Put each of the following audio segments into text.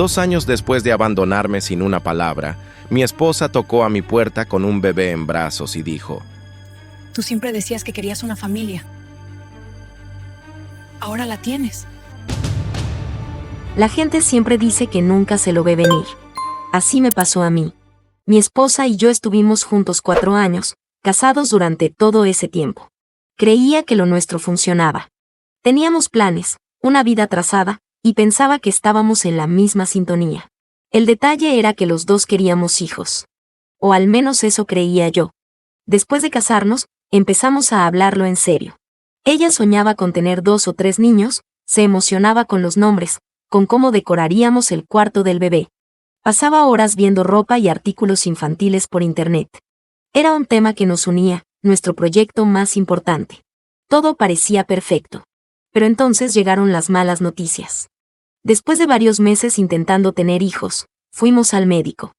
2 años después de abandonarme sin una palabra, mi esposa tocó a mi puerta con un bebé en brazos y dijo: Tú siempre decías que querías una familia. Ahora la tienes. La gente siempre dice que nunca se lo ve venir. Así me pasó a mí. Mi esposa y yo estuvimos juntos 4 años, casados durante todo ese tiempo. Creía que lo nuestro funcionaba. Teníamos planes, una vida trazada, y pensaba que estábamos en la misma sintonía. El detalle era que los dos queríamos hijos. O al menos eso creía yo. Después de casarnos, empezamos a hablarlo en serio. Ella soñaba con tener 2 o 3 niños, se emocionaba con los nombres, con cómo decoraríamos el cuarto del bebé. Pasaba horas viendo ropa y artículos infantiles por internet. Era un tema que nos unía, nuestro proyecto más importante. Todo parecía perfecto. Pero entonces llegaron las malas noticias. Después de varios meses intentando tener hijos, fuimos al médico.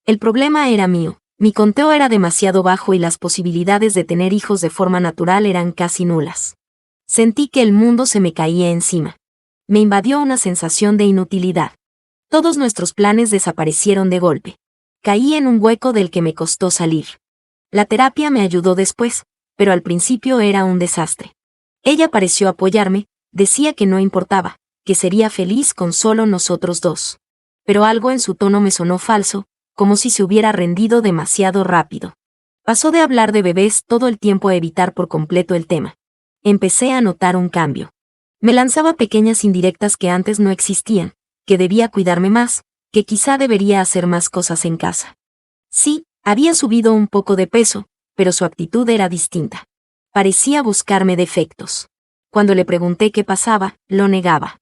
El problema era mío, mi conteo era demasiado bajo y las posibilidades de tener hijos de forma natural eran casi nulas. Sentí que el mundo se me caía encima. Me invadió una sensación de inutilidad. Todos nuestros planes desaparecieron de golpe. Caí en un hueco del que me costó salir. La terapia me ayudó después, pero al principio era un desastre. Ella pareció apoyarme, decía que no importaba, que sería feliz con solo nosotros dos. Pero algo en su tono me sonó falso, como si se hubiera rendido demasiado rápido. Pasó de hablar de bebés todo el tiempo a evitar por completo el tema. Empecé a notar un cambio. Me lanzaba pequeñas indirectas que antes no existían, que debía cuidarme más, que quizá debería hacer más cosas en casa. Sí, había subido un poco de peso, pero su actitud era distinta. Parecía buscarme defectos. Cuando le pregunté qué pasaba, lo negaba.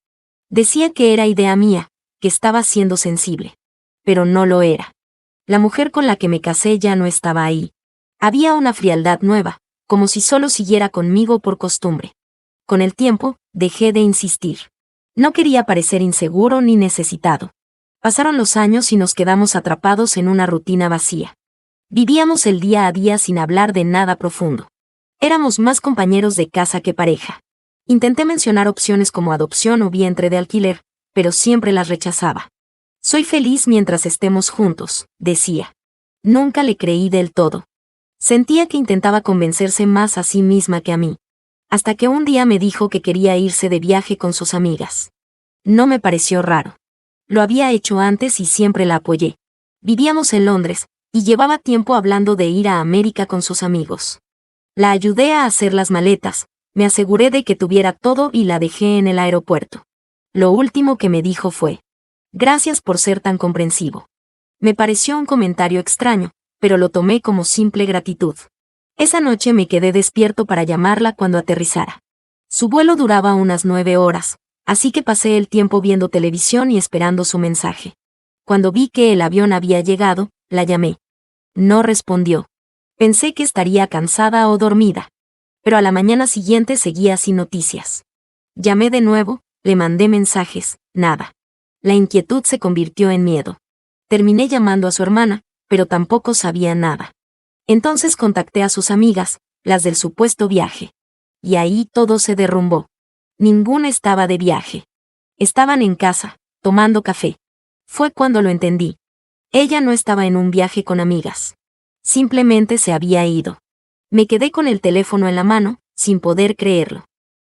Decía que era idea mía, que estaba siendo sensible. Pero no lo era. La mujer con la que me casé ya no estaba ahí. Había una frialdad nueva, como si solo siguiera conmigo por costumbre. Con el tiempo, dejé de insistir. No quería parecer inseguro ni necesitado. Pasaron los años y nos quedamos atrapados en una rutina vacía. Vivíamos el día a día sin hablar de nada profundo. Éramos más compañeros de casa que pareja. Intenté mencionar opciones como adopción o vientre de alquiler, pero siempre las rechazaba. Soy feliz mientras estemos juntos, decía. Nunca le creí del todo. Sentía que intentaba convencerse más a sí misma que a mí. Hasta que un día me dijo que quería irse de viaje con sus amigas. No me pareció raro. Lo había hecho antes y siempre la apoyé. Vivíamos en Londres, y llevaba tiempo hablando de ir a América con sus amigos. La ayudé a hacer las maletas, me aseguré de que tuviera todo y la dejé en el aeropuerto. Lo último que me dijo fue: gracias por ser tan comprensivo. Me pareció un comentario extraño, pero lo tomé como simple gratitud. Esa noche me quedé despierto para llamarla cuando aterrizara. Su vuelo duraba unas 9 horas, así que pasé el tiempo viendo televisión y esperando su mensaje. Cuando vi que el avión había llegado, la llamé. No respondió. Pensé que estaría cansada o dormida. Pero a la mañana siguiente seguía sin noticias. Llamé de nuevo, le mandé mensajes, nada. La inquietud se convirtió en miedo. Terminé llamando a su hermana, pero tampoco sabía nada. Entonces contacté a sus amigas, las del supuesto viaje. Y ahí todo se derrumbó. Ninguna estaba de viaje. Estaban en casa, tomando café. Fue cuando lo entendí. Ella no estaba en un viaje con amigas. Simplemente se había ido. Me quedé con el teléfono en la mano, sin poder creerlo.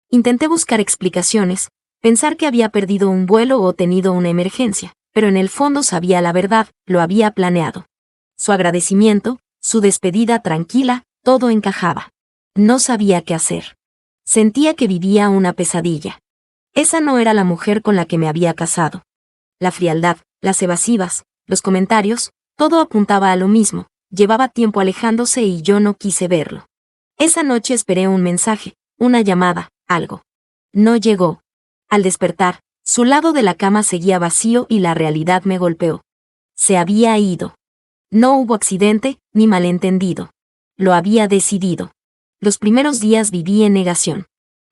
Intenté buscar explicaciones, pensar que había perdido un vuelo o tenido una emergencia, pero en el fondo sabía la verdad, lo había planeado. Su agradecimiento, su despedida tranquila, todo encajaba. No sabía qué hacer. Sentía que vivía una pesadilla. Esa no era la mujer con la que me había casado. La frialdad, las evasivas, los comentarios, todo apuntaba a lo mismo. Llevaba tiempo alejándose y yo no quise verlo. Esa noche esperé un mensaje, una llamada, algo. No llegó. Al despertar, su lado de la cama seguía vacío y la realidad me golpeó. Se había ido. No hubo accidente, ni malentendido. Lo había decidido. Los primeros días viví en negación.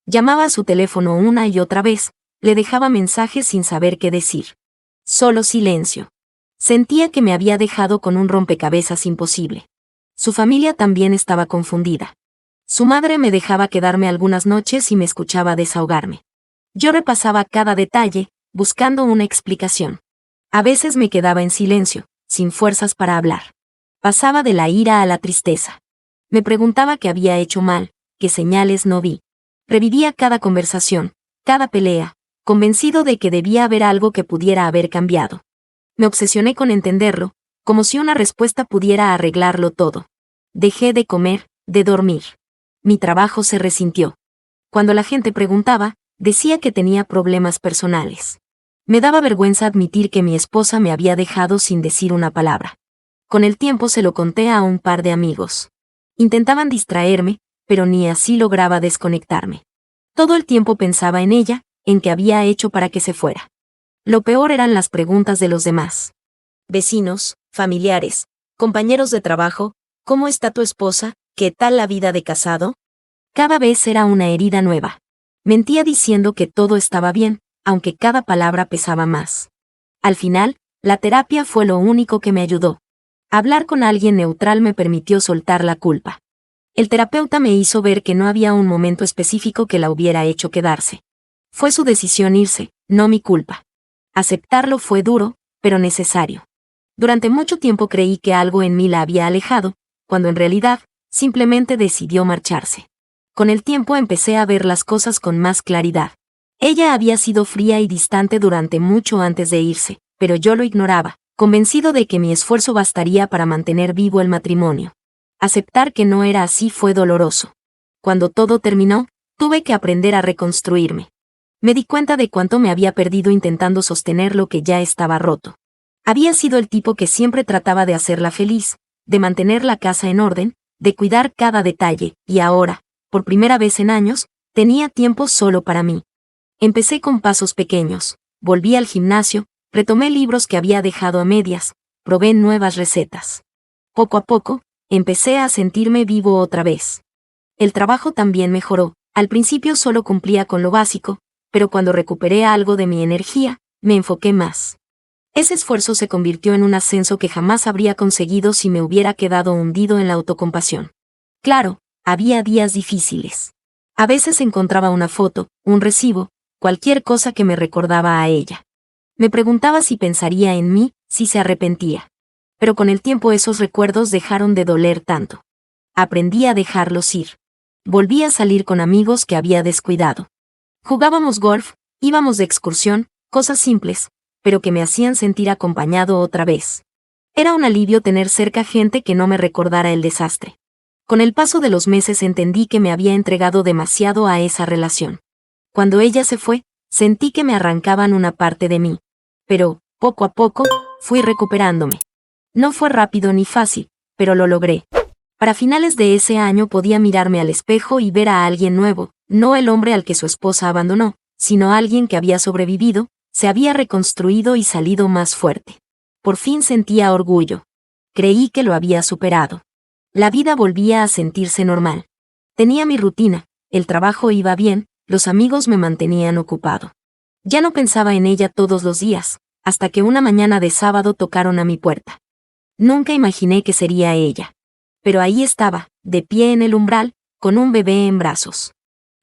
Llamaba a su teléfono una y otra vez, le dejaba mensajes sin saber qué decir. Solo silencio. Sentía que me había dejado con un rompecabezas imposible. Su familia también estaba confundida. Su madre me dejaba quedarme algunas noches y me escuchaba desahogarme. Yo repasaba cada detalle, buscando una explicación. A veces me quedaba en silencio, sin fuerzas para hablar. Pasaba de la ira a la tristeza. Me preguntaba qué había hecho mal, qué señales no vi. Revivía cada conversación, cada pelea, convencido de que debía haber algo que pudiera haber cambiado. Me obsesioné con entenderlo, como si una respuesta pudiera arreglarlo todo. Dejé de comer, de dormir. Mi trabajo se resintió. Cuando la gente preguntaba, decía que tenía problemas personales. Me daba vergüenza admitir que mi esposa me había dejado sin decir una palabra. Con el tiempo se lo conté a un par de amigos. Intentaban distraerme, pero ni así lograba desconectarme. Todo el tiempo pensaba en ella, en qué había hecho para que se fuera. Lo peor eran las preguntas de los demás. Vecinos, familiares, compañeros de trabajo, ¿cómo está tu esposa? ¿Qué tal la vida de casado? Cada vez era una herida nueva. Mentía diciendo que todo estaba bien, aunque cada palabra pesaba más. Al final, la terapia fue lo único que me ayudó. Hablar con alguien neutral me permitió soltar la culpa. El terapeuta me hizo ver que no había un momento específico que la hubiera hecho quedarse. Fue su decisión irse, no mi culpa. Aceptarlo fue duro, pero necesario. Durante mucho tiempo creí que algo en mí la había alejado, cuando en realidad, simplemente decidió marcharse. Con el tiempo empecé a ver las cosas con más claridad. Ella había sido fría y distante durante mucho antes de irse, pero yo lo ignoraba, convencido de que mi esfuerzo bastaría para mantener vivo el matrimonio. Aceptar que no era así fue doloroso. Cuando todo terminó, tuve que aprender a reconstruirme. Me di cuenta de cuánto me había perdido intentando sostener lo que ya estaba roto. Había sido el tipo que siempre trataba de hacerla feliz, de mantener la casa en orden, de cuidar cada detalle, y ahora, por primera vez en años, tenía tiempo solo para mí. Empecé con pasos pequeños, volví al gimnasio, retomé libros que había dejado a medias, probé nuevas recetas. Poco a poco, empecé a sentirme vivo otra vez. El trabajo también mejoró, al principio solo cumplía con lo básico, pero cuando recuperé algo de mi energía, me enfoqué más. Ese esfuerzo se convirtió en un ascenso que jamás habría conseguido si me hubiera quedado hundido en la autocompasión. Claro, había días difíciles. A veces encontraba una foto, un recibo, cualquier cosa que me recordaba a ella. Me preguntaba si pensaría en mí, si se arrepentía. Pero con el tiempo esos recuerdos dejaron de doler tanto. Aprendí a dejarlos ir. Volví a salir con amigos que había descuidado. Jugábamos golf, íbamos de excursión, cosas simples, pero que me hacían sentir acompañado otra vez. Era un alivio tener cerca gente que no me recordara el desastre. Con el paso de los meses entendí que me había entregado demasiado a esa relación. Cuando ella se fue, sentí que me arrancaban una parte de mí. Pero, poco a poco, fui recuperándome. No fue rápido ni fácil, pero lo logré. Para finales de ese año podía mirarme al espejo y ver a alguien nuevo, no el hombre al que su esposa abandonó, sino alguien que había sobrevivido, se había reconstruido y salido más fuerte. Por fin sentía orgullo. Creí que lo había superado. La vida volvía a sentirse normal. Tenía mi rutina, el trabajo iba bien, los amigos me mantenían ocupado. Ya no pensaba en ella todos los días, hasta que una mañana de sábado tocaron a mi puerta. Nunca imaginé que sería ella. Pero ahí estaba, de pie en el umbral, con un bebé en brazos.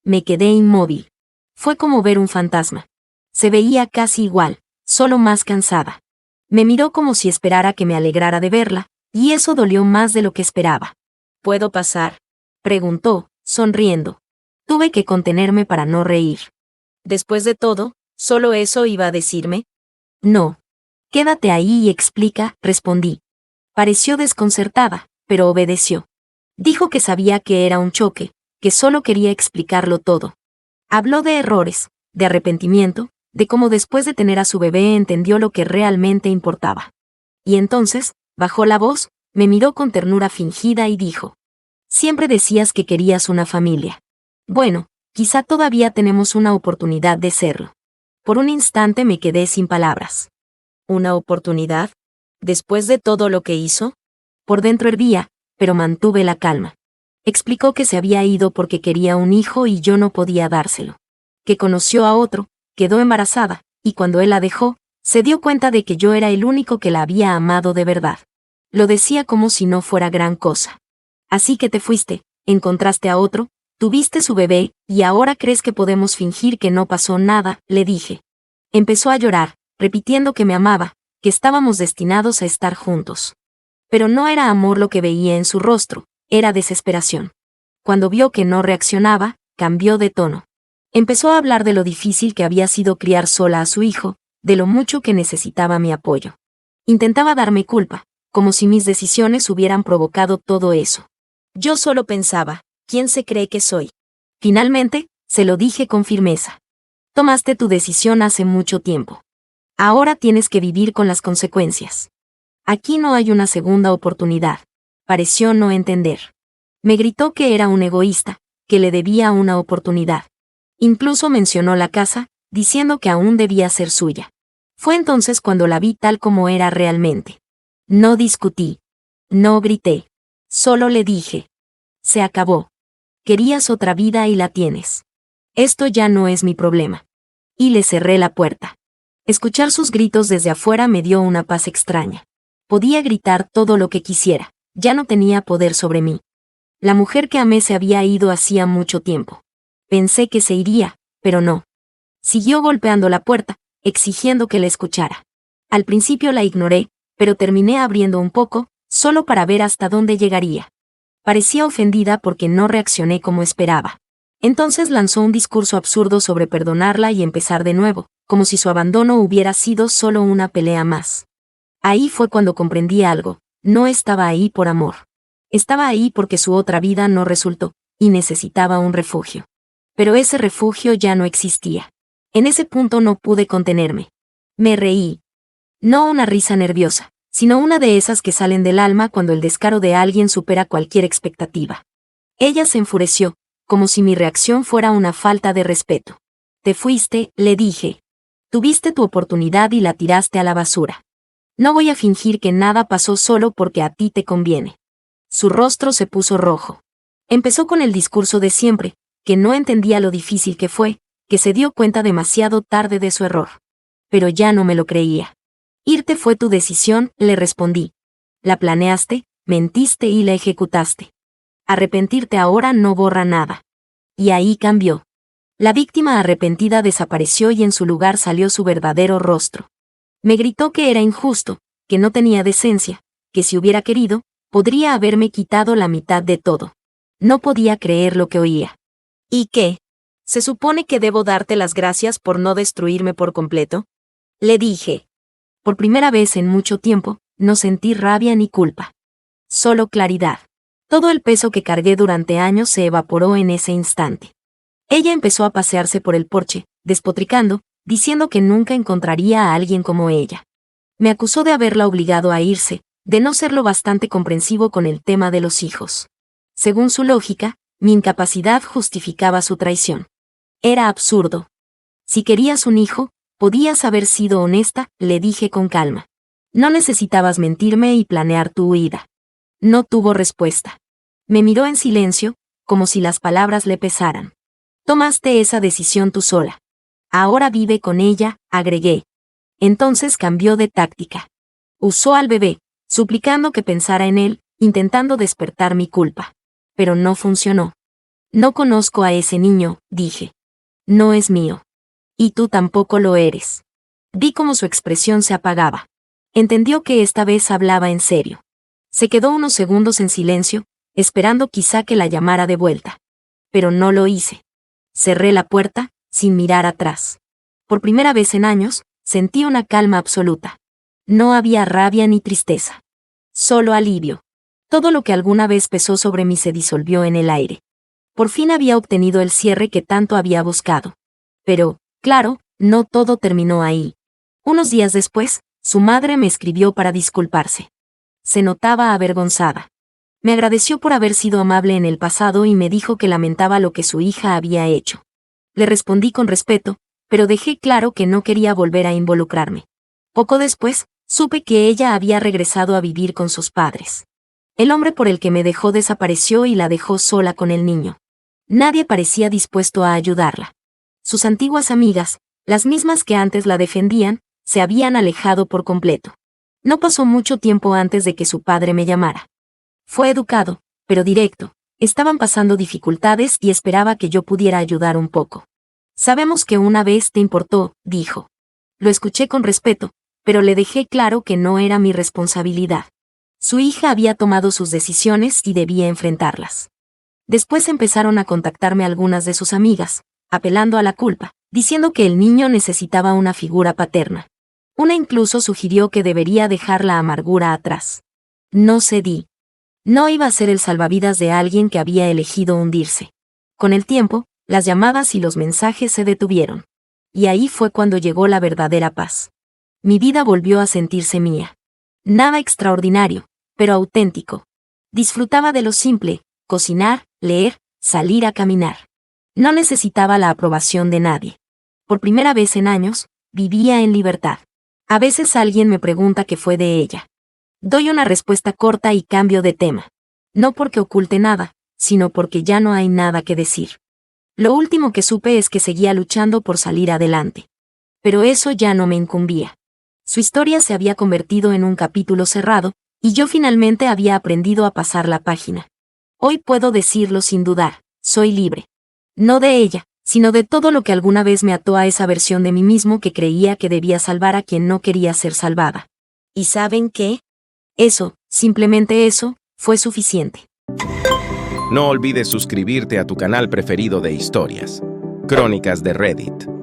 Me quedé inmóvil. Fue como ver un fantasma. Se veía casi igual, solo más cansada. Me miró como si esperara que me alegrara de verla, y eso dolió más de lo que esperaba. ¿Puedo pasar?, preguntó, sonriendo. Tuve que contenerme para no reír. Después de todo, ¿solo eso iba a decirme? No. Quédate ahí y explica, respondí. Pareció desconcertada, pero obedeció. Dijo que sabía que era un choque, que solo quería explicarlo todo. Habló de errores, de arrepentimiento, de cómo después de tener a su bebé entendió lo que realmente importaba. Y entonces, bajó la voz, me miró con ternura fingida y dijo: siempre decías que querías una familia. Bueno, quizá todavía tenemos una oportunidad de serlo. Por un instante me quedé sin palabras. ¿Una oportunidad? ¿Después de todo lo que hizo? Por dentro hervía, pero mantuve la calma. Explicó que se había ido porque quería un hijo y yo no podía dárselo. Que conoció a otro, quedó embarazada, y cuando él la dejó, se dio cuenta de que yo era el único que la había amado de verdad. Lo decía como si no fuera gran cosa. Así que te fuiste, encontraste a otro, tuviste su bebé, y ahora crees que podemos fingir que no pasó nada, le dije. Empezó a llorar, repitiendo que me amaba, que estábamos destinados a estar juntos. Pero no era amor lo que veía en su rostro, era desesperación. Cuando vio que no reaccionaba, cambió de tono. Empezó a hablar de lo difícil que había sido criar sola a su hijo, de lo mucho que necesitaba mi apoyo. Intentaba darme culpa, como si mis decisiones hubieran provocado todo eso. Yo solo pensaba, ¿quién se cree que soy? Finalmente, se lo dije con firmeza. Tomaste tu decisión hace mucho tiempo. Ahora tienes que vivir con las consecuencias. Aquí no hay una segunda oportunidad. Pareció no entender. Me gritó que era un egoísta, que le debía una oportunidad. Incluso mencionó la casa, diciendo que aún debía ser suya. Fue entonces cuando la vi tal como era realmente. No discutí. No grité. Solo le dije. Se acabó. Querías otra vida y la tienes. Esto ya no es mi problema. Y le cerré la puerta. Escuchar sus gritos desde afuera me dio una paz extraña. Podía gritar todo lo que quisiera, ya no tenía poder sobre mí. La mujer que amé se había ido hacía mucho tiempo. Pensé que se iría, pero no. Siguió golpeando la puerta, exigiendo que la escuchara. Al principio la ignoré, pero terminé abriendo un poco, solo para ver hasta dónde llegaría. Parecía ofendida porque no reaccioné como esperaba. Entonces lanzó un discurso absurdo sobre perdonarla y empezar de nuevo, como si su abandono hubiera sido solo una pelea más. Ahí fue cuando comprendí algo, no estaba ahí por amor. Estaba ahí porque su otra vida no resultó, y necesitaba un refugio. Pero ese refugio ya no existía. En ese punto no pude contenerme. Me reí. No una risa nerviosa, sino una de esas que salen del alma cuando el descaro de alguien supera cualquier expectativa. Ella se enfureció, como si mi reacción fuera una falta de respeto. Te fuiste, le dije. Tuviste tu oportunidad y la tiraste a la basura. No voy a fingir que nada pasó solo porque a ti te conviene. Su rostro se puso rojo. Empezó con el discurso de siempre, que no entendía lo difícil que fue, que se dio cuenta demasiado tarde de su error. Pero ya no me lo creía. Irte fue tu decisión, le respondí. La planeaste, mentiste y la ejecutaste. Arrepentirte ahora no borra nada. Y ahí cambió. La víctima arrepentida desapareció y en su lugar salió su verdadero rostro. Me gritó que era injusto, que no tenía decencia, que si hubiera querido, podría haberme quitado la mitad de todo. No podía creer lo que oía. ¿Y qué? ¿Se supone que debo darte las gracias por no destruirme por completo? Le dije. Por primera vez en mucho tiempo, no sentí rabia ni culpa. Solo claridad. Todo el peso que cargué durante años se evaporó en ese instante. Ella empezó a pasearse por el porche, despotricando, diciendo que nunca encontraría a alguien como ella. Me acusó de haberla obligado a irse, de no ser lo bastante comprensivo con el tema de los hijos. Según su lógica, mi incapacidad justificaba su traición. Era absurdo. Si querías un hijo, podías haber sido honesta, le dije con calma. No necesitabas mentirme y planear tu huida. No tuvo respuesta. Me miró en silencio, como si las palabras le pesaran. Tomaste esa decisión tú sola. Ahora vive con ella, agregué. Entonces cambió de táctica. Usó al bebé, suplicando que pensara en él, intentando despertar mi culpa. Pero no funcionó. No conozco a ese niño, dije. No es mío. Y tú tampoco lo eres. Vi cómo su expresión se apagaba. Entendió que esta vez hablaba en serio. Se quedó unos segundos en silencio, esperando quizá que la llamara de vuelta. Pero no lo hice. Cerré la puerta, sin mirar atrás. Por primera vez en años, sentí una calma absoluta. No había rabia ni tristeza. Solo alivio. Todo lo que alguna vez pesó sobre mí se disolvió en el aire. Por fin había obtenido el cierre que tanto había buscado. Pero, claro, no todo terminó ahí. Unos días después, su madre me escribió para disculparse. Se notaba avergonzada. Me agradeció por haber sido amable en el pasado y me dijo que lamentaba lo que su hija había hecho. Le respondí con respeto, pero dejé claro que no quería volver a involucrarme. Poco después, supe que ella había regresado a vivir con sus padres. El hombre por el que me dejó desapareció y la dejó sola con el niño. Nadie parecía dispuesto a ayudarla. Sus antiguas amigas, las mismas que antes la defendían, se habían alejado por completo. No pasó mucho tiempo antes de que su padre me llamara. Fue educado, pero directo. Estaban pasando dificultades y esperaba que yo pudiera ayudar un poco. Sabemos que una vez te importó, dijo. Lo escuché con respeto, pero le dejé claro que no era mi responsabilidad. Su hija había tomado sus decisiones y debía enfrentarlas. Después empezaron a contactarme algunas de sus amigas, apelando a la culpa, diciendo que el niño necesitaba una figura paterna. Una incluso sugirió que debería dejar la amargura atrás. No cedí. No iba a ser el salvavidas de alguien que había elegido hundirse. Con el tiempo, las llamadas y los mensajes se detuvieron. Y ahí fue cuando llegó la verdadera paz. Mi vida volvió a sentirse mía. Nada extraordinario, pero auténtico. Disfrutaba de lo simple, cocinar, leer, salir a caminar. No necesitaba la aprobación de nadie. Por primera vez en años, vivía en libertad. A veces alguien me pregunta qué fue de ella. Doy una respuesta corta y cambio de tema. No porque oculte nada, sino porque ya no hay nada que decir. Lo último que supe es que seguía luchando por salir adelante. Pero eso ya no me incumbía. Su historia se había convertido en un capítulo cerrado, y yo finalmente había aprendido a pasar la página. Hoy puedo decirlo sin dudar, soy libre. No de ella, sino de todo lo que alguna vez me ató a esa versión de mí mismo que creía que debía salvar a quien no quería ser salvada. ¿Y saben qué? Eso, simplemente eso, fue suficiente. No olvides suscribirte a tu canal preferido de historias. Crónicas de Reddit.